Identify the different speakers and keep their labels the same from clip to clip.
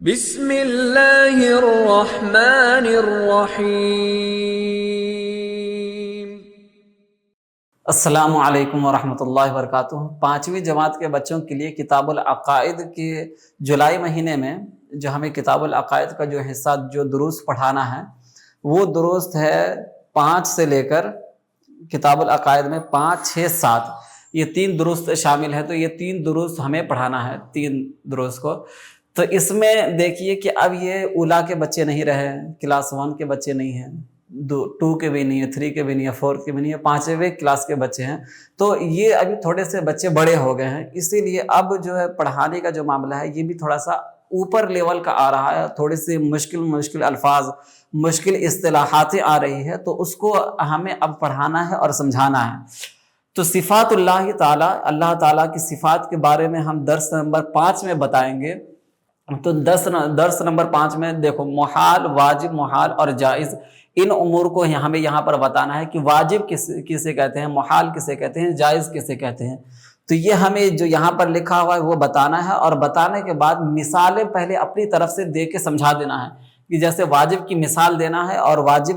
Speaker 1: بسم اللہ الرحمن الرحیم۔
Speaker 2: السلام علیکم ورحمۃ اللہ وبرکاتہ۔ 5ویں جماعت کے بچوں کے لیے کتاب العقائد کے جولائی مہینے میں جو ہمیں کتاب العقائد کا جو حصہ جو دروس پڑھانا ہے وہ درست ہے 5 سے لے کر کتاب العقائد میں 5، 6، 7 یہ 3 درست شامل ہے۔ تو یہ 3 درست ہمیں پڑھانا ہے، 3 درست کو۔ تو اس میں دیکھیے کہ اب یہ اولا کے بچے نہیں رہے، کلاس 1 کے بچے نہیں ہیں، 2 کے بھی نہیں ہے، 3 کے بھی نہیں ہے، 4 کے بھی نہیں ہے، 5ویں کلاس کے بچے ہیں۔ تو یہ ابھی تھوڑے سے بچے بڑے ہو گئے ہیں، اسی لیے اب جو ہے پڑھانے کا جو معاملہ ہے یہ بھی تھوڑا سا اوپر لیول کا آ رہا ہے، تھوڑی سی مشکل الفاظ، مشکل اصطلاحات آ رہی ہے، تو اس کو ہمیں اب پڑھانا ہے اور سمجھانا ہے۔ تو صفات اللہ تعالیٰ، اللہ تعالیٰ کی صفات کے بارے میں ہم درس نمبر 5 میں بتائیں گے۔ تو درس نمبر 5 میں دیکھو، محال، واجب، محال اور جائز، ان امور کو ہمیں یہاں پر بتانا ہے کہ واجب کسے کہتے ہیں، محال کسے کہتے ہیں، جائز کسے کہتے ہیں۔ تو یہ ہمیں جو یہاں پر لکھا ہوا ہے وہ بتانا ہے، اور بتانے کے بعد مثالیں پہلے اپنی طرف سے دے کے سمجھا دینا ہے، کہ جیسے واجب کی مثال دینا ہے، اور واجب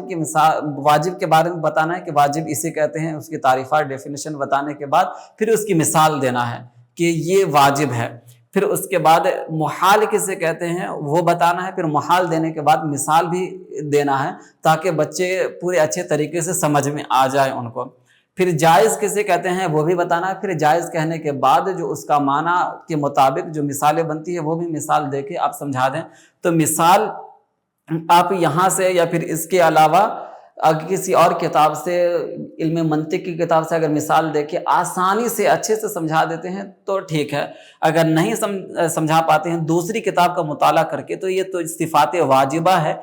Speaker 2: کے بارے میں بتانا ہے کہ واجب اسے کہتے ہیں، اس کی تعریفات، ڈیفینیشن بتانے کے بعد پھر اس کی مثال دینا ہے کہ یہ واجب ہے۔ پھر اس کے بعد محال کسے کہتے ہیں وہ بتانا ہے، پھر محال دینے کے بعد مثال بھی دینا ہے تاکہ بچے پورے اچھے طریقے سے سمجھ میں آ جائے ان کو۔ پھر جائز کسے کہتے ہیں وہ بھی بتانا ہے، پھر جائز کہنے کے بعد جو اس کا معنی کے مطابق جو مثالیں بنتی ہے وہ بھی مثال دے کے آپ سمجھا دیں۔ تو مثال آپ یہاں سے یا پھر اس کے علاوہ اگر کسی اور کتاب سے، علم منطق کی کتاب سے اگر مثال دے کے آسانی سے اچھے سے سمجھا دیتے ہیں تو ٹھیک ہے، اگر نہیں سمجھا پاتے ہیں دوسری کتاب کا مطالعہ کر کے، تو یہ تو صفات واجبہ ہے،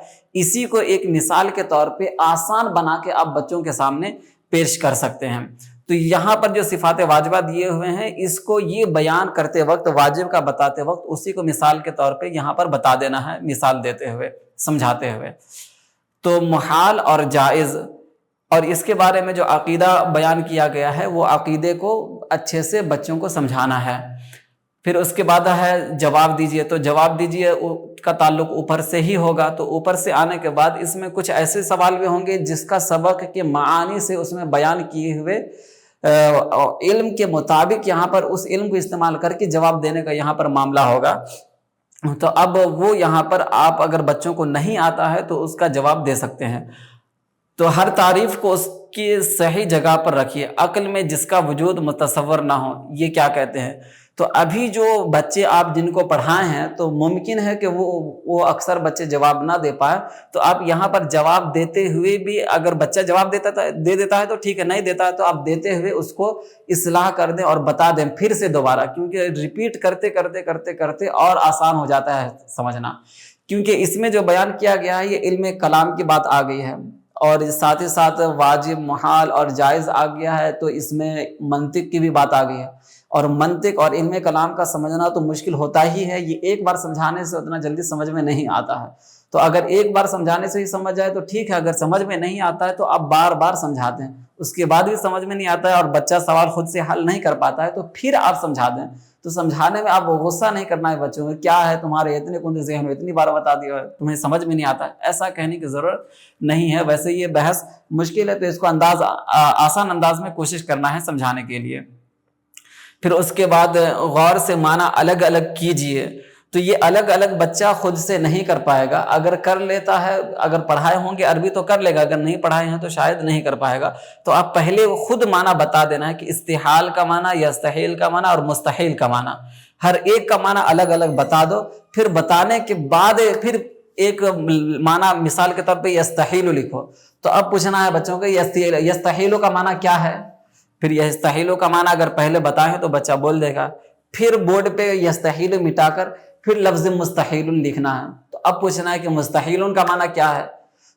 Speaker 2: اسی کو ایک مثال کے طور پہ آسان بنا کے آپ بچوں کے سامنے پیش کر سکتے ہیں۔ تو یہاں پر جو صفات واجبہ دیے ہوئے ہیں، اس کو یہ بیان کرتے وقت، واجب کا بتاتے وقت اسی کو مثال کے طور پہ یہاں پر بتا دینا ہے، مثال دیتے ہوئے، سمجھاتے ہوئے۔ تو محال اور جائز، اور اس کے بارے میں جو عقیدہ بیان کیا گیا ہے وہ عقیدے کو اچھے سے بچوں کو سمجھانا ہے۔ پھر اس کے بعد ہے جواب دیجئے، تو جواب دیجئے کا تعلق اوپر سے ہی ہوگا۔ تو اوپر سے آنے کے بعد اس میں کچھ ایسے سوال بھی ہوں گے جس کا سبق کے معانی سے اس میں بیان کیے ہوئے علم کے مطابق یہاں پر اس علم کو استعمال کر کے جواب دینے کا یہاں پر معاملہ ہوگا۔ تو اب وہ یہاں پر آپ اگر بچوں کو نہیں آتا ہے تو اس کا جواب دے سکتے ہیں۔ تو ہر تعریف کو اس کی صحیح جگہ پر رکھیے۔ عقل میں جس کا وجود متصور نہ ہو، یہ کیا کہتے ہیں؟ تو ابھی جو بچے آپ جن کو پڑھائے ہیں تو ممکن ہے کہ وہ اکثر بچے جواب نہ دے پائے، تو آپ یہاں پر جواب دیتے ہوئے بھی، اگر بچہ جواب دے دیتا ہے تو ٹھیک ہے، نہیں دیتا ہے تو آپ دیتے ہوئے اس کو اصلاح کر دیں اور بتا دیں پھر سے دوبارہ، کیونکہ ریپیٹ کرتے اور آسان ہو جاتا ہے سمجھنا، کیونکہ اس میں جو بیان کیا گیا ہے یہ علم کلام کی بات آ گئی ہے، اور ساتھ ہی ساتھ واجب، محال اور جائز آ گیا ہے، تو اس میں منطق کی بھی بات آ گئی ہے، اور منطق اور علم کلام کا سمجھنا تو مشکل ہوتا ہی ہے، یہ ایک بار سمجھانے سے اتنا جلدی سمجھ میں نہیں آتا ہے۔ تو اگر ایک بار سمجھانے سے ہی سمجھ جائے تو ٹھیک ہے، اگر سمجھ میں نہیں آتا ہے تو آپ بار بار سمجھاتے ہیں، اس کے بعد بھی سمجھ میں نہیں آتا ہے اور بچہ سوال خود سے حل نہیں کر پاتا ہے تو پھر آپ سمجھا دیں۔ تو سمجھانے میں آپ غصہ نہیں کرنا ہے بچوں میں، کیا ہے تمہارے اتنے کندے ذہن میں، اتنی بار بتا دیا ہے تمہیں سمجھ میں نہیں آتا ہے، ایسا کہنے کی ضرورت نہیں ہے۔ ویسے یہ بحث مشکل ہے تو اس کو آسان انداز میں کوشش کرنا ہے سمجھانے کے لیے۔ پھر اس کے بعد غور سے معنی الگ الگ کیجئے، تو یہ الگ الگ بچہ خود سے نہیں کر پائے گا، اگر کر لیتا ہے، اگر پڑھائے ہوں گے عربی تو کر لے گا، اگر نہیں پڑھائے ہیں تو شاید نہیں کر پائے گا۔ تو آپ پہلے خود معنی بتا دینا ہے کہ استحال کا معنی، یستحیل کا معنی اور مستحیل کا معنی، ہر ایک کا معنی الگ الگ بتا دو۔ پھر بتانے کے بعد پھر ایک معنی مثال کے طور پہ یستحیل لکھو، تو اب پوچھنا ہے بچوں کو یستحیل کا معنی کیا ہے، پھر یستحیل کا معنی اگر پہلے بتائیں تو بچہ بول دے گا، پھر بورڈ پہ یستحیل مٹا کر پھر لفظ مستحیل لکھنا ہے۔ تو اب پوچھنا ہے کہ مستحیل کا معنی کیا ہے،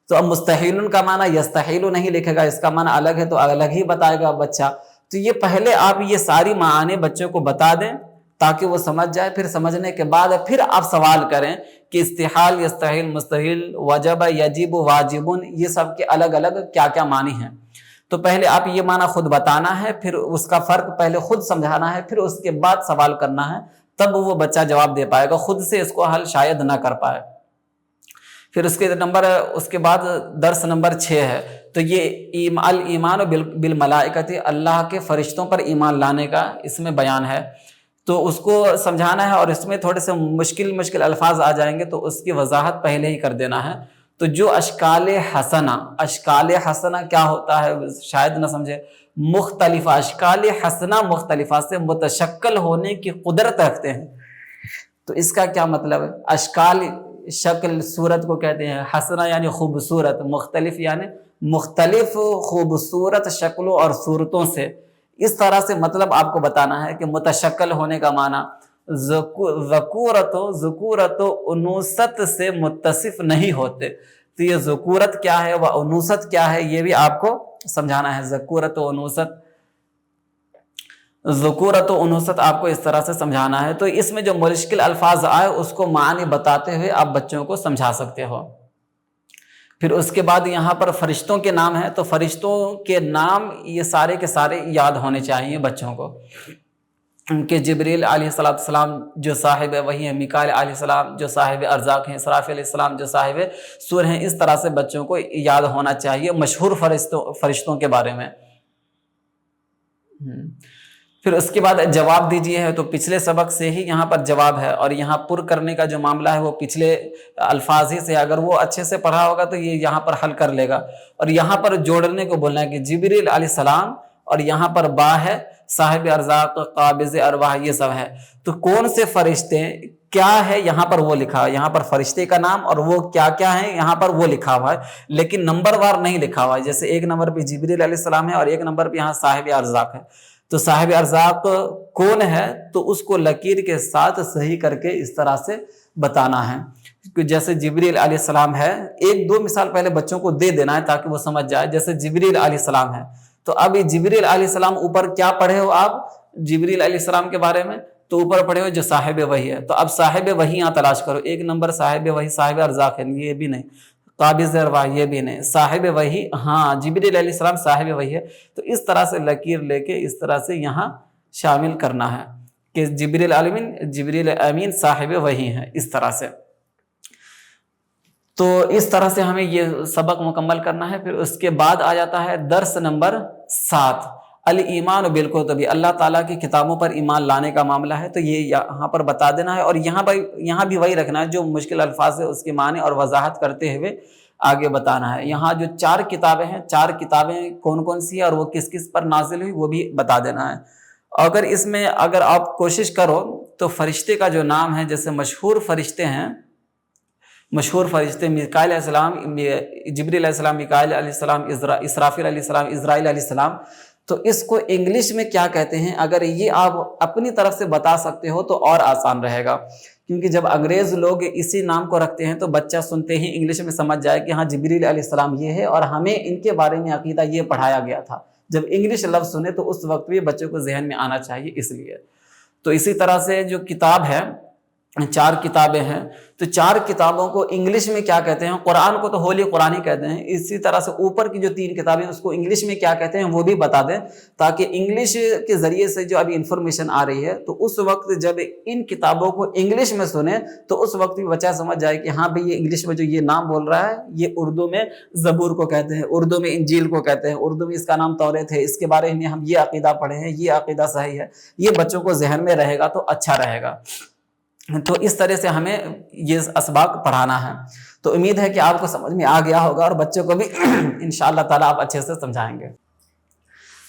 Speaker 2: تو اب مستحیل کا معنی یستحیل نہیں لکھے گا، اس کا معنی الگ ہے تو الگ ہی بتائے گا بچہ۔ تو یہ پہلے آپ یہ ساری معانی بچوں کو بتا دیں تاکہ وہ سمجھ جائے، پھر سمجھنے کے بعد پھر آپ سوال کریں کہ استحال، یستحیل، مستحیل، وجب، یجب، واجب، یہ سب کے الگ الگ کیا کیا معنی ہیں۔ تو پہلے آپ یہ معنی خود بتانا ہے، پھر اس کا فرق پہلے خود سمجھانا ہے، پھر اس کے بعد سوال کرنا ہے، تب وہ بچہ جواب دے پائے گا، خود سے اس کو حل شاید نہ کر پائے۔ پھر اس کے بعد درس نمبر 6 ہے، تو یہ الایمان بالملائکۃ، اللہ کے فرشتوں پر ایمان لانے کا اس میں بیان ہے، تو اس کو سمجھانا ہے، اور اس میں تھوڑے سے مشکل الفاظ آ جائیں گے تو اس کی وضاحت پہلے ہی کر دینا ہے۔ تو جو اشکال حسنہ کیا ہوتا ہے شاید نہ سمجھے، مختلف اشکال حسنہ مختلفہ سے متشکل ہونے کی قدرت رکھتے ہیں۔ تو اس کا کیا مطلب ہے؟ اشکال شکل صورت کو کہتے ہیں، حسنہ یعنی خوبصورت، مختلف یعنی مختلف خوبصورت شکلوں اور صورتوں سے، اس طرح سے مطلب آپ کو بتانا ہے کہ متشکل ہونے کا معنی ذکورت و انوثت سے متصف نہیں ہوتے۔ تو یہ ذکورت کیا ہے و انوثت کیا ہے یہ بھی آپ کو سمجھانا ہے۔ ذکورت و انوثت آپ کو اس طرح سے سمجھانا ہے۔ تو اس میں جو مشکل الفاظ آئے اس کو معنی بتاتے ہوئے آپ بچوں کو سمجھا سکتے ہو۔ پھر اس کے بعد یہاں پر فرشتوں کے نام ہیں، تو فرشتوں کے نام یہ سارے کے سارے یاد ہونے چاہیے بچوں کو، کہ جبریل علیہ السلام جو صاحب وحی ہیں، میکائیل علیہ السلام جو صاحب ارزاق ہیں، اسرافیل علیہ السلام جو صاحب سور ہیں، اس طرح سے بچوں کو یاد ہونا چاہیے مشہور فرشتوں کے بارے میں۔ پھر اس کے بعد جواب دیجیے ہے، تو پچھلے سبق سے ہی یہاں پر جواب ہے، اور یہاں پر کرنے کا جو معاملہ ہے وہ پچھلے الفاظ ہی سے، اگر وہ اچھے سے پڑھا ہوگا تو یہ یہاں پر حل کر لے گا۔ اور یہاں پر جوڑنے کو بولنا ہے کہ جبریل علیہ السلام، اور یہاں پر با ہے صاحب ارزاق، قابض ارواح، یہ سب ہے۔ تو کون سے فرشتے کیا ہے یہاں پر وہ لکھا ہے، یہاں پر فرشتے کا نام اور وہ کیا کیا ہے یہاں پر وہ لکھا ہوا ہے، لیکن نمبر وار نہیں لکھا ہوا ہے۔ جیسے ایک نمبر پہ جبریل علیہ السلام ہے اور ایک نمبر پہ یہاں صاحب ارزاق ہے، تو صاحب ارزاق کون ہے تو اس کو لکیر کے ساتھ صحیح کر کے اس طرح سے بتانا ہے۔ جیسے جبریل علیہ السلام ہے، ایک دو مثال پہلے بچوں کو دے دینا ہے تاکہ وہ سمجھ جائے۔ جیسے جبریل علیہ السلام ہے، تو اب جبریل علیہ السلام اوپر کیا پڑھے ہو آپ جبریل علیہ السلام کے بارے میں؟ تو اوپر پڑھے ہو جو صاحب وحی ہے، تو اب صاحب وحی یہاں تلاش کرو۔ ایک نمبر صاحب وحی صاحب ارزاق ہے، یہ بھی نہیں، قابض ارواح یہ بھی نہیں، صاحب وحی ہاں جبریل علیہ السلام صاحب وحی ہے۔ تو اس طرح سے لکیر لے کے اس طرح سے یہاں شامل کرنا ہے کہ جبریل امین صاحب وحی ہے، اس طرح سے۔ تو اس طرح سے ہمیں یہ سبق مکمل کرنا ہے۔ پھر اس کے بعد آ جاتا ہے درس نمبر 7، الایمان بالکتب، اللہ تعالیٰ کی کتابوں پر ایمان لانے کا معاملہ ہے۔ تو یہ یہاں پر بتا دینا ہے، اور یہاں بھی وہی رکھنا ہے، جو مشکل الفاظ ہے اس کے معنی اور وضاحت کرتے ہوئے آگے بتانا ہے۔ یہاں جو 4 کتابیں ہیں، 4 کتابیں کون کون سی ہیں اور وہ کس کس پر نازل ہوئی وہ بھی بتا دینا ہے۔ اگر اس میں آپ کوشش کرو تو فرشتے کا جو نام ہے، جیسے مشہور فرشتے میکائیل علیہ السلام، جبریل علیہ السلام، میکائیل علیہ السلام، اسرافیل علیہ السلام، اسرائیل علیہ السلام، تو اس کو انگلش میں کیا کہتے ہیں اگر یہ آپ اپنی طرف سے بتا سکتے ہو تو اور آسان رہے گا، کیونکہ جب انگریز لوگ اسی نام کو رکھتے ہیں تو بچہ سنتے ہی انگلش میں سمجھ جائے کہ ہاں جبریل علیہ السلام یہ ہے اور ہمیں ان کے بارے میں عقیدہ یہ پڑھایا گیا تھا۔ جب انگلش لفظ سنے تو اس وقت بھی بچوں کو ذہن میں آنا چاہیے، اس لیے۔ تو اسی طرح سے جو کتاب ہے، 4 کتابیں ہیں، تو 4 کتابوں کو انگلش میں کیا کہتے ہیں؟ قرآن کو تو ہولی قرآن ہی کہتے ہیں، اسی طرح سے اوپر کی جو 3 کتابیں اس کو انگلش میں کیا کہتے ہیں وہ بھی بتا دیں، تاکہ انگلش کے ذریعے سے جو ابھی انفارمیشن آ رہی ہے تو اس وقت جب ان کتابوں کو انگلش میں سنیں تو اس وقت بھی بچہ سمجھ جائے کہ ہاں بھئی یہ انگلش میں جو یہ نام بول رہا ہے یہ اردو میں زبور کو کہتے ہیں، اردو میں انجیل کو کہتے ہیں، اردو میں اس کا نام توریت ہے، اس کے بارے میں ہم یہ عقیدہ پڑھے ہیں، یہ عقیدہ صحیح ہے۔ یہ بچوں کو ذہن میں رہے گا تو اچھا رہے گا۔ تو اس طرح سے ہمیں یہ اسباق پڑھانا ہے۔ تو امید ہے کہ آپ کو سمجھ میں آ گیا ہوگا اور بچوں کو بھی انشاءاللہ تعالیٰ آپ اچھے سے سمجھائیں گے۔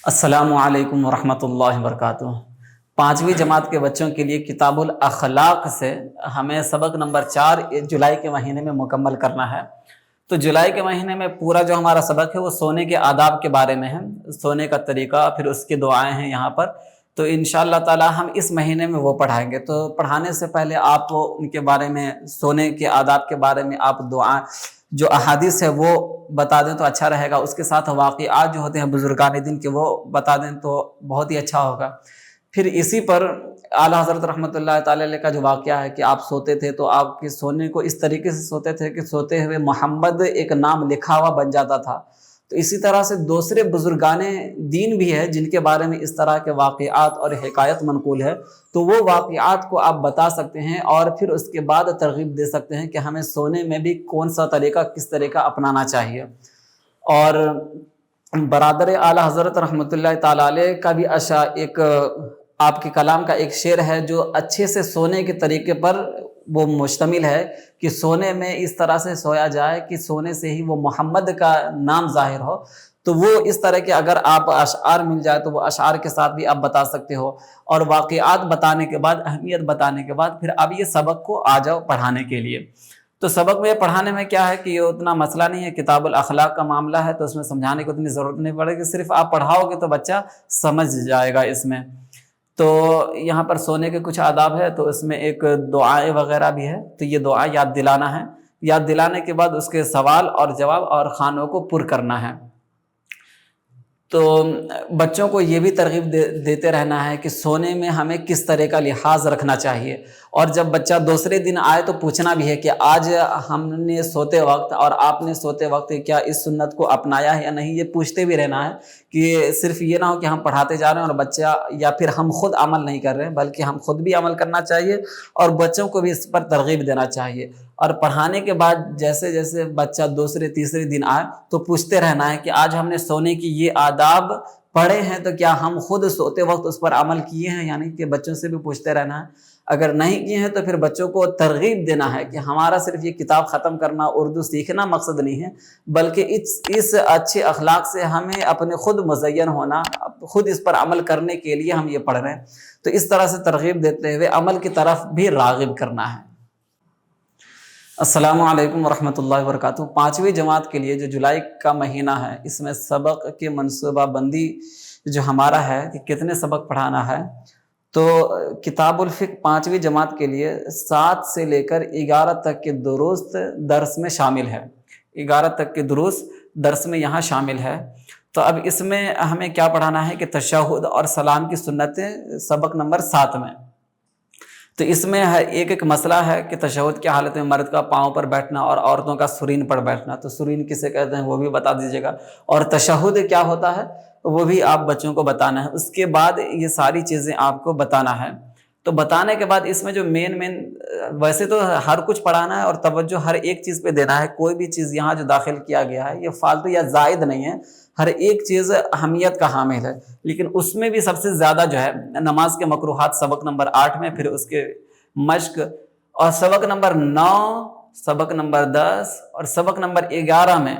Speaker 2: السلام علیکم ورحمۃ اللہ وبرکاتہ۔ 5ویں جماعت کے بچوں کے لیے کتاب الاخلاق سے ہمیں سبق نمبر 4 جولائی کے مہینے میں مکمل کرنا ہے۔ تو جولائی کے مہینے میں پورا جو ہمارا سبق ہے وہ سونے کے آداب کے بارے میں ہے، سونے کا طریقہ، پھر اس کی دعائیں ہیں یہاں پر۔ تو انشاءاللہ تعالی ہم اس مہینے میں وہ پڑھائیں گے۔ تو پڑھانے سے پہلے آپ ان کے بارے میں، سونے کے آداب کے بارے میں آپ دعا جو احادیث ہے وہ بتا دیں تو اچھا رہے گا، اس کے ساتھ واقعات جو ہوتے ہیں بزرگان دین کے وہ بتا دیں تو بہت ہی اچھا ہوگا۔ پھر اسی پر اعلیٰ حضرت رحمۃ اللہ تعالی علیہ کا جو واقعہ ہے کہ آپ سوتے تھے تو آپ کے سونے کو اس طریقے سے سوتے تھے کہ سوتے ہوئے محمد ایک نام لکھا ہوا بن جاتا تھا، تو اسی طرح سے دوسرے بزرگان دین بھی ہے جن کے بارے میں اس طرح کے واقعات اور حکایت منقول ہے، تو وہ واقعات کو آپ بتا سکتے ہیں اور پھر اس کے بعد ترغیب دے سکتے ہیں کہ ہمیں سونے میں بھی کون سا طریقہ، کس طریقہ اپنانا چاہیے۔ اور برادر اعلیٰ حضرت رحمۃ اللہ تعالیٰ علیہ کا بھی ایک آپ کے کلام کا ایک شعر ہے جو اچھے سے سونے کے طریقے پر وہ مشتمل ہے کہ سونے میں اس طرح سے سویا جائے کہ سونے سے ہی وہ محمد کا نام ظاہر ہو۔ تو وہ اس طرح کے اگر آپ اشعار مل جائے تو وہ اشعار کے ساتھ بھی آپ بتا سکتے ہو، اور واقعات بتانے کے بعد، اہمیت بتانے کے بعد پھر اب یہ سبق کو آ جاؤ پڑھانے کے لیے۔ تو سبق میں پڑھانے میں کیا ہے کہ یہ اتنا مسئلہ نہیں ہے، کتاب الاخلاق کا معاملہ ہے تو اس میں سمجھانے کی اتنی ضرورت نہیں پڑے گی، صرف آپ پڑھاؤ گے تو بچہ سمجھ جائے گا اس میں۔ تو یہاں پر سونے کے کچھ آداب ہے، تو اس میں ایک دعائیں وغیرہ بھی ہے، تو یہ دعا یاد دلانا ہے، یاد دلانے کے بعد اس کے سوال اور جواب اور خانوں کو پر کرنا ہے۔ تو بچوں کو یہ بھی ترغیب دیتے رہنا ہے کہ سونے میں ہمیں کس طرح کا لحاظ رکھنا چاہیے، اور جب بچہ دوسرے دن آئے تو پوچھنا بھی ہے کہ آج ہم نے سوتے وقت اور آپ نے سوتے وقت کیا اس سنت کو اپنایا ہے یا نہیں، یہ پوچھتے بھی رہنا ہے کہ صرف یہ نہ ہو کہ ہم پڑھاتے جا رہے ہیں اور بچہ یا پھر ہم خود عمل نہیں کر رہے ہیں، بلکہ ہم خود بھی عمل کرنا چاہیے اور بچوں کو بھی اس پر ترغیب دینا چاہیے۔ اور پڑھانے کے بعد جیسے جیسے بچہ دوسرے تیسرے دن آئے تو پوچھتے رہنا ہے کہ آج ہم نے سونے کی یہ آداب پڑھے ہیں تو کیا ہم خود سوتے وقت اس پر عمل کیے ہیں، یعنی کہ بچوں سے بھی پوچھتے رہنا ہے۔ اگر نہیں کیے ہیں تو پھر بچوں کو ترغیب دینا ہے کہ ہمارا صرف یہ کتاب ختم کرنا، اردو سیکھنا مقصد نہیں ہے، بلکہ اس اچھے اخلاق سے ہمیں اپنے خود مزین ہونا، خود اس پر عمل کرنے کے لیے ہم یہ پڑھ رہے ہیں۔ تو اس طرح سے ترغیب دیتے ہوئے عمل کی طرف بھی راغب کرنا ہے۔ السلام علیکم ورحمۃ اللہ وبرکاتہ۔ 5ویں جماعت کے لیے جو جولائی کا مہینہ ہے، اس میں سبق کی منصوبہ بندی جو ہمارا ہے کہ کتنے سبق پڑھانا ہے، تو کتاب الفقہ 5ویں جماعت کے لیے 7 سے لے کر 11 تک کے دروس درس میں شامل ہے، 11 تک کے دروس درس میں یہاں شامل ہے۔ تو اب اس میں ہمیں کیا پڑھانا ہے کہ تشہد اور سلام کی سنتیں سبق نمبر 7 میں۔ تو اس میں ایک ایک مسئلہ ہے کہ تشہد کی حالت میں مرد کا پاؤں پر بیٹھنا اور عورتوں کا سرین پر بیٹھنا، تو سرین کسے کہتے ہیں وہ بھی بتا دیجیے گا، اور تشہد کیا ہوتا ہے وہ بھی آپ بچوں کو بتانا ہے۔ اس کے بعد یہ ساری چیزیں آپ کو بتانا ہے۔ تو بتانے کے بعد اس میں جو مین ویسے تو ہر کچھ پڑھانا ہے اور توجہ ہر ایک چیز پہ دینا ہے، کوئی بھی چیز یہاں جو داخل کیا گیا ہے یہ فالتو یا زائد نہیں ہے، ہر ایک چیز اہمیت کا حامل ہے۔ لیکن اس میں بھی سب سے زیادہ جو ہے نماز کے مکروہات سبق نمبر 8 میں، پھر اس کے مشق، اور سبق نمبر 9، سبق نمبر 10 اور سبق نمبر 11 میں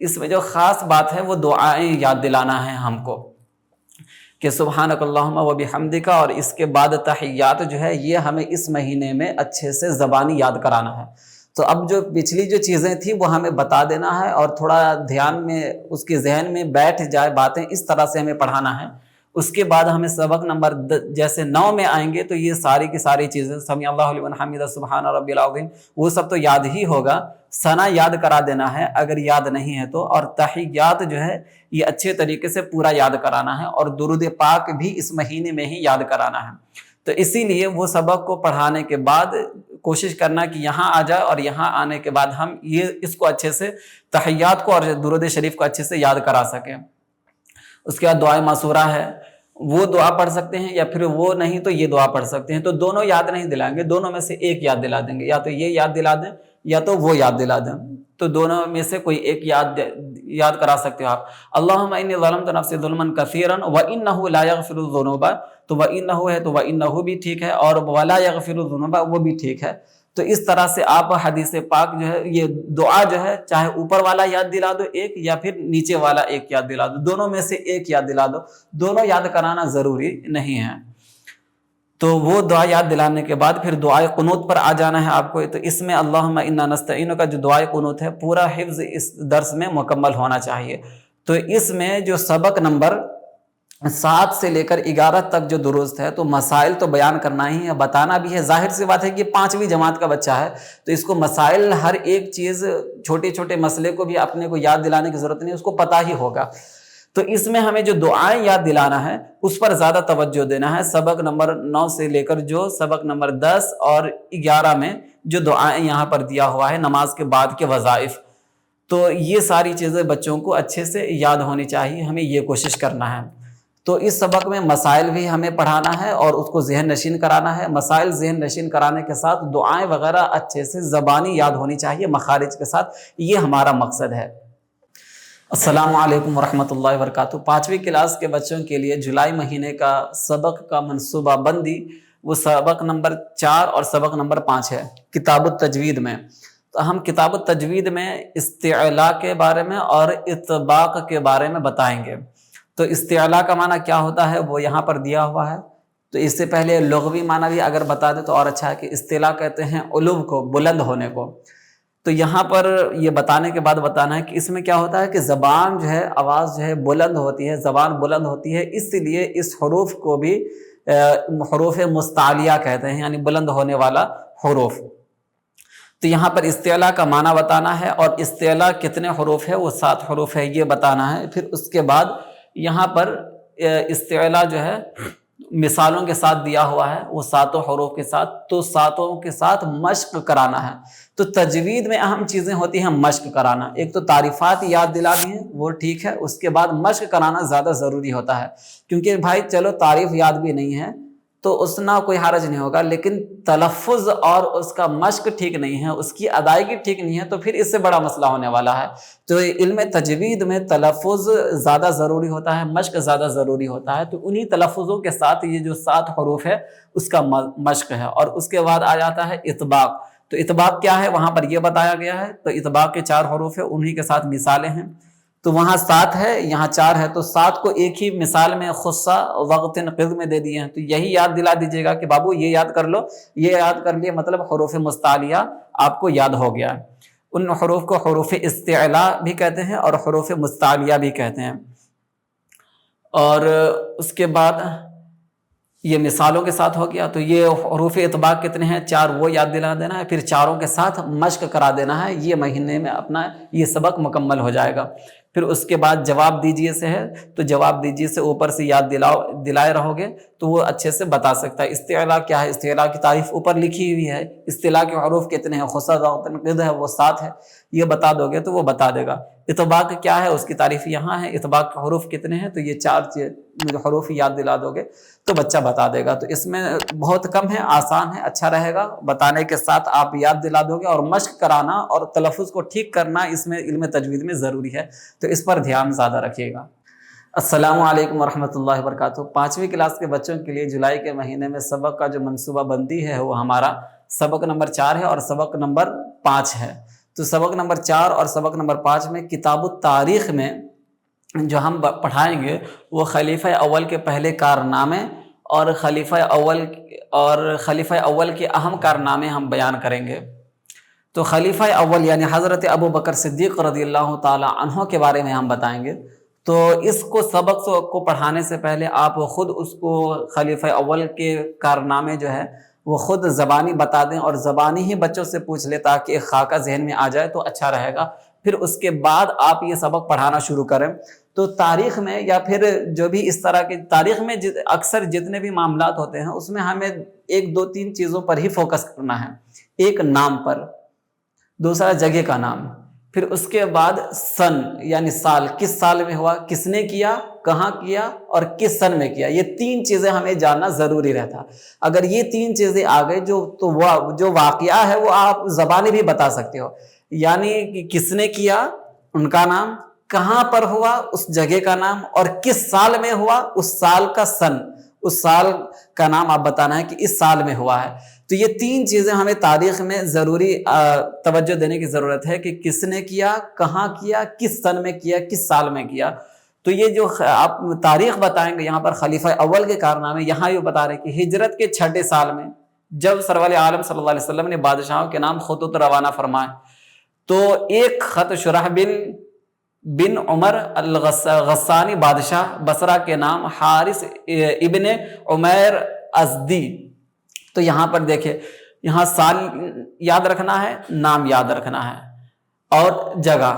Speaker 2: اس میں جو خاص بات ہے وہ دعائیں یاد دلانا ہے ہم کو کہ سبحانک اللہم و بحمدک، اور اس کے بعد تحیات جو ہے یہ ہمیں اس مہینے میں اچھے سے زبانی یاد کرانا ہے۔ تو اب جو پچھلی جو چیزیں تھیں وہ ہمیں بتا دینا ہے اور تھوڑا دھیان میں اس کے ذہن میں بیٹھ جائے باتیں، اس طرح سے ہمیں پڑھانا ہے۔ اس کے بعد ہمیں سبق نمبر جیسے 9 میں آئیں گے تو یہ ساری کی ساری چیزیں سمیع اللہ لمن حمدہ سبحان ربی العظیم وہ سب تو یاد ہی ہوگا، ثنا یاد کرا دینا ہے اگر یاد نہیں ہے تو، اور تحیات جو ہے یہ اچھے طریقے سے پورا یاد کرانا ہے، اور درود پاک بھی اس مہینے میں ہی یاد کرانا ہے۔ تو اسی لیے وہ سبق کو پڑھانے کے بعد کوشش کرنا کہ یہاں آ جائے، اور یہاں آنے کے بعد ہم اس کو اچھے سے تحیات کو اور درود شریف کو اچھے سے یاد کرا سکیں۔ اس کے بعد دعائے معصورہ ہے، وہ دعا پڑھ سکتے ہیں، یا پھر وہ نہیں تو یہ دعا پڑھ سکتے ہیں۔ تو دونوں یاد نہیں دلائیں گے، دونوں میں سے ایک یاد دلا دیں گے، یا تو یہ یاد دلا دیں یا تو وہ یاد دلا دیں، تو دونوں میں سے کوئی ایک یاد کرا سکتے ہو آپ۔ اللہم انی ظلمت نفسی ظلما کثیرا وانہ لا یغفر الذنوب، تو وانہ ہے تو وانہ بھی ٹھیک ہے، اور ولا یغفر الذنوب وہ بھی ٹھیک ہے۔ تو اس طرح سے آپ حدیث پاک جو ہے یہ دعا جو ہے چاہے اوپر والا یاد دلا دو ایک، یا پھر نیچے والا ایک یاد دلا دو، دونوں میں سے ایک یاد دلا دو، دونوں یاد کرانا ضروری نہیں ہے۔ تو وہ دعا یاد دلانے کے بعد پھر دعائے قنوت پر آ جانا ہے آپ کو۔ تو اس میں اللہم انا نستعینک کا جو دعائے قنوت ہے پورا حفظ اس درس میں مکمل ہونا چاہیے۔ تو اس میں جو سبق نمبر 7 سے لے کر 11 تک جو درست ہے تو مسائل تو بیان کرنا ہی ہے، بتانا بھی ہے۔ ظاہر سی بات ہے کہ 5ویں جماعت کا بچہ ہے تو اس کو مسائل ہر ایک چیز چھوٹے چھوٹے مسئلے کو بھی اپنے کو یاد دلانے کی ضرورت نہیں، اس کو پتہ ہی ہوگا۔ تو اس میں ہمیں جو دعائیں یاد دلانا ہے اس پر زیادہ توجہ دینا ہے۔ سبق نمبر 9 سے لے کر جو سبق نمبر 10 اور 11 میں جو دعائیں یہاں پر دیا ہوا ہے نماز کے بعد کے وظائف، تو یہ ساری چیزیں بچوں کو اچھے سے یاد ہونی چاہیے، ہمیں یہ کوشش کرنا ہے۔ تو اس سبق میں مسائل بھی ہمیں پڑھانا ہے اور اس کو ذہن نشین کرانا ہے۔ مسائل ذہن نشین کرانے کے ساتھ دعائیں وغیرہ اچھے سے زبانی یاد ہونی چاہیے مخارج کے ساتھ، یہ ہمارا مقصد ہے۔ السلام علیکم ورحمۃ اللہ وبرکاتہ۔ 5ویں کلاس کے بچوں کے لیے جولائی مہینے کا سبق کا منصوبہ بندی وہ سبق نمبر 4 اور سبق نمبر 5 ہے کتاب التجوید میں۔ تو ہم کتاب التجوید میں استعلاء کے بارے میں اور اطباق کے بارے میں بتائیں گے۔ تو استعلاء کا معنی کیا ہوتا ہے وہ یہاں پر دیا ہوا ہے۔ تو اس سے پہلے لغوی معنی بھی اگر بتا دیں تو اور اچھا ہے کہ استعلاء کہتے ہیں علو کو، بلند ہونے کو۔ تو یہاں پر یہ بتانے کے بعد بتانا ہے کہ اس میں کیا ہوتا ہے کہ زبان جو ہے، آواز جو ہے بلند ہوتی ہے، زبان بلند ہوتی ہے، اس لیے اس حروف کو بھی حروف مستعلیہ کہتے ہیں، یعنی بلند ہونے والا حروف۔ تو یہاں پر استعلاء کا معنی بتانا ہے اور استعلاء کتنے حروف ہے، وہ 7 حروف ہے، یہ بتانا ہے۔ پھر اس کے بعد یہاں پر استعلاء جو ہے مثالوں کے ساتھ دیا ہوا ہے، وہ 7 حروف کے ساتھ، تو 7 کے ساتھ مشق کرانا ہے۔ تو تجوید میں اہم چیزیں ہوتی ہیں مشق کرانا۔ ایک تو تعریفات یاد دلا دی ہیں، وہ ٹھیک ہے، اس کے بعد مشق کرانا زیادہ ضروری ہوتا ہے، کیونکہ بھائی چلو تعریف یاد بھی نہیں ہے تو اس نہ کوئی حرج نہیں ہوگا، لیکن تلفظ اور اس کا مشق ٹھیک نہیں ہے، اس کی ادائیگی ٹھیک نہیں ہے، تو پھر اس سے بڑا مسئلہ ہونے والا ہے۔ تو علم تجوید میں تلفظ زیادہ ضروری ہوتا ہے، مشق زیادہ ضروری ہوتا ہے۔ تو انہی تلفظوں کے ساتھ یہ جو 7 حروف ہے اس کا مشق ہے۔ اور اس کے بعد آ جاتا ہے اطباق۔ تو اطباق کیا ہے وہاں پر یہ بتایا گیا ہے۔ تو اطباق کے 4 حروف ہیں، انہی کے ساتھ مثالیں ہیں۔ تو وہاں 7 ہے، یہاں 4 ہے، تو 7 کو ایک ہی مثال میں خصہ وقت قذ میں دے دیے ہیں۔ تو یہی یاد دلا دیجیے گا کہ بابو یہ یاد کر لو، یہ یاد کر لیے، مطلب حروف مستعلیہ آپ کو یاد ہو گیا۔ ان حروف کو حروف استعلاء بھی کہتے ہیں اور حروف مستعلیہ بھی کہتے ہیں۔ اور اس کے بعد یہ مثالوں کے ساتھ ہو گیا۔ تو یہ حروف اطباق کتنے ہیں، 4، وہ یاد دلا دینا ہے، پھر 4 کے ساتھ مشق کرا دینا ہے۔ یہ مہینے میں اپنا یہ سبق مکمل ہو جائے گا۔ پھر اس کے بعد جواب دیجیے سے ہے، تو جواب دیجیے سے اوپر سے یاد دلائے رہو گے تو وہ اچھے سے بتا سکتا ہے۔ استعلاء کیا ہے، استعلاء کی تعریف اوپر لکھی ہوئی ہے۔ استعلاء کے حروف کتنے ہیں، خصہ وقت قذ ہے، وہ 7 ہے، یہ بتا دو گے تو وہ بتا دے گا۔ اطباق کیا ہے، اس کی تعریف یہاں ہے۔ اطباق کے حروف کتنے ہیں، تو یہ 4 حروف یاد دلا دو گے تو بچہ بتا دے گا۔ تو اس میں بہت کم ہے، آسان ہے، اچھا رہے گا، بتانے کے ساتھ آپ یاد دلا دو گے۔ اور مشق کرانا اور تلفظ کو ٹھیک کرنا اس میں علم تجوید میں ضروری ہے، تو اس پر دھیان زیادہ رکھیے گا۔ السلام علیکم ورحمۃ اللہ وبرکاتہ۔ 5ویں کلاس کے بچوں کے لیے جولائی کے مہینے میں سبق کا جو منصوبہ بندی ہے وہ ہمارا سبق نمبر 4 ہے اور سبق نمبر 5 ہے۔ تو سبق نمبر 4 اور سبق نمبر 5 میں کتاب التاریخ میں جو ہم پڑھائیں گے وہ خلیفہ اول کے پہلے کارنامے اور خلیفہ اول کے اہم کارنامے ہم بیان کریں گے۔ تو خلیفہ اول یعنی حضرت ابو بکر صدیق رضی اللہ تعالی عنہ کے بارے میں ہم بتائیں گے۔ تو اس کو سبق کو پڑھانے سے پہلے آپ خود اس کو خلیفہ اول کے کارنامے جو ہے وہ خود زبانی بتا دیں اور زبانی ہی بچوں سے پوچھ لیں تاکہ ایک خاکہ ذہن میں آ جائے تو اچھا رہے گا۔ پھر اس کے بعد آپ یہ سبق پڑھانا شروع کریں۔ تو تاریخ میں یا پھر جو بھی اس طرح کی تاریخ میں اکثر جتنے بھی معاملات ہوتے ہیں اس میں ہمیں 1 2 3 چیزوں پر ہی فوکس کرنا ہے۔ ایک نام پر، دوسرا جگہ کا نام، پھر اس کے بعد سن یعنی سال، کس سال میں ہوا، کس نے کیا، کہاں کیا اور کس سن میں کیا، یہ 3 چیزیں ہمیں جاننا ضروری رہتا۔ اگر یہ 3 چیزیں آ گئی تو جو واقعہ ہے وہ آپ زبانی بھی بتا سکتے ہو، یعنی کہ کس نے کیا ان کا نام، کہاں پر ہوا اس جگہ کا نام، اور کس سال میں ہوا اس سال کا سن، اس سال کا نام آپ بتانا ہے کہ اس سال میں ہوا ہے۔ تو یہ 3 چیزیں ہمیں تاریخ میں ضروری توجہ دینے کی ضرورت ہے کہ کس نے کیا، کہاں کیا، کس سن میں کیا، کس سال میں کیا۔ تو یہ جو آپ تاریخ بتائیں گے یہاں پر خلیفہ اول کے کارنامے، یہاں یہ بتا رہے کہ ہجرت کے 6 سال میں جب سرور عالم صلی اللہ علیہ وسلم نے بادشاہوں کے نام خطوط روانہ فرمائے تو ایک خط شرحبیل بن عمر الغسانی بادشاہ بصرہ کے نام حارث ابن عمیر ازدی۔ تو یہاں پر دیکھیں، یہاں سال یاد رکھنا ہے، نام یاد رکھنا ہے اور جگہ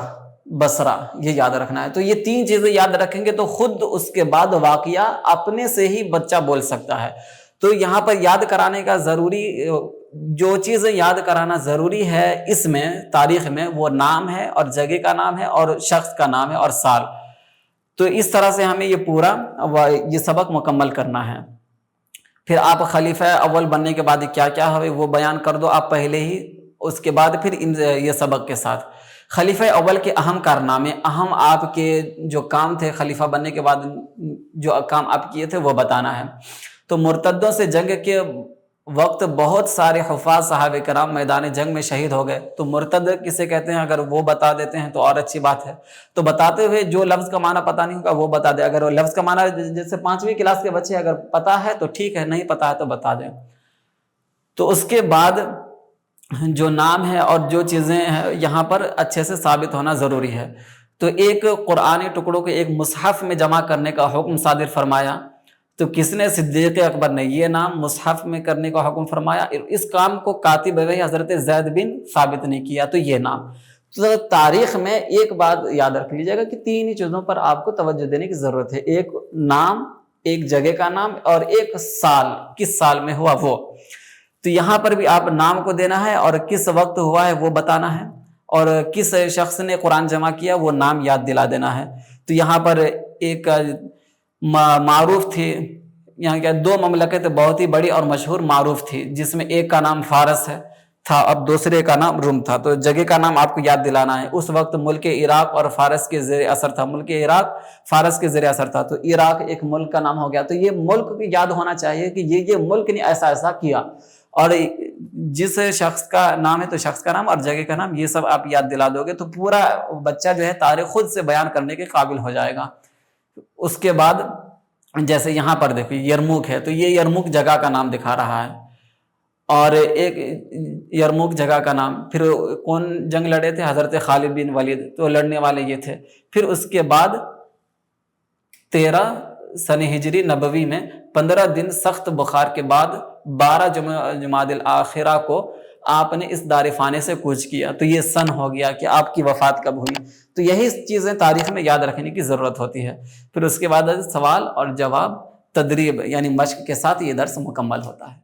Speaker 2: بصرہ یہ یاد رکھنا ہے۔ تو یہ 3 چیزیں یاد رکھیں گے تو خود اس کے بعد واقعہ اپنے سے ہی بچہ بول سکتا ہے۔ تو یہاں پر یاد کرانے کا ضروری جو چیزیں یاد کرانا ضروری ہے اس میں تاریخ میں وہ نام ہے اور جگہ کا نام ہے اور شخص کا نام ہے اور سال. تو اس طرح سے ہمیں یہ پورا یہ سبق مکمل کرنا ہے. پھر آپ خلیفہ اول بننے کے بعد کیا کیا ہوئے وہ بیان کر دو آپ پہلے ہی، اس کے بعد پھر یہ سبق کے ساتھ خلیفہ اول کے اہم کارنامے، اہم آپ کے جو کام تھے خلیفہ بننے کے بعد جو کام آپ کیے تھے وہ بتانا ہے. تو مرتدوں سے جنگ کے وقت بہت سارے حفاظ صحابہ کرام میدان جنگ میں شہید ہو گئے. تو مرتد کسے کہتے ہیں اگر وہ بتا دیتے ہیں تو اور اچھی بات ہے. تو بتاتے ہوئے جو لفظ کا معنی پتہ نہیں ہوگا وہ بتا دیں. اگر وہ لفظ کا معنی جیسے 5ویں کلاس کے بچے اگر پتہ ہے تو ٹھیک ہے، نہیں پتہ ہے تو بتا دیں. تو اس کے بعد جو نام ہے اور جو چیزیں ہیں یہاں پر اچھے سے ثابت ہونا ضروری ہے. تو ایک قرآنی ٹکڑوں کو ایک مصحف میں جمع کرنے کا حکم صادر فرمایا. تو کس نے؟ صدیق اکبر نے یہ نام مصحف میں کرنے کا حکم فرمایا. اس کام کو کاتب وحی حضرت زید بن ثابت نے کیا. تو یہ نام، تو تاریخ میں ایک بات یاد رکھ لیجیے گا کہ 3 ہی چیزوں پر آپ کو توجہ دینے کی ضرورت ہے. ایک نام، ایک جگہ کا نام اور ایک سال، کس سال میں ہوا وہ. تو یہاں پر بھی آپ نام کو دینا ہے اور کس وقت ہوا ہے وہ بتانا ہے، اور کس شخص نے قرآن جمع کیا وہ نام یاد دلا دینا ہے. تو یہاں پر ایک معروف تھی، یہاں کیا 2 مملکت بہت ہی بڑی اور مشہور معروف تھی، جس میں ایک کا نام فارس ہے تھا اب دوسرے کا نام روم تھا. تو جگہ کا نام آپ کو یاد دلانا ہے. اس وقت ملک عراق اور فارس کے زیر اثر تھا، ملک عراق فارس کے زیر اثر تھا. تو عراق ایک ملک کا نام ہو گیا. تو یہ ملک یاد ہونا چاہیے کہ یہ ملک نے ایسا ایسا کیا، اور جس شخص کا نام ہے تو شخص کا نام اور جگہ کا نام یہ سب آپ یاد دلا دو گے تو پورا بچہ جو ہے تاریخ خود سے بیان کرنے کے قابل ہو جائے گا. اس کے بعد جیسے یہاں پر دیکھیں یرموک ہے، تو یہ یرموک جگہ کا نام دکھا رہا ہے، اور ایک یرموک جگہ کا نام. پھر کون جنگ لڑے تھے؟ حضرت خالد بن ولید، تو لڑنے والے یہ تھے. پھر اس کے بعد 13 سن ہجری نبوی میں 15 دن سخت بخار کے بعد 12 جمادی الاخرہ کو آپ نے اس دار فانے سے کوچ کیا. تو یہ سن ہو گیا کہ آپ کی وفات کب ہوئی. تو یہی چیزیں تاریخ میں یاد رکھنے کی ضرورت ہوتی ہے. پھر اس کے بعد سوال اور جواب تدریب یعنی مشق کے ساتھ یہ درس مکمل ہوتا ہے.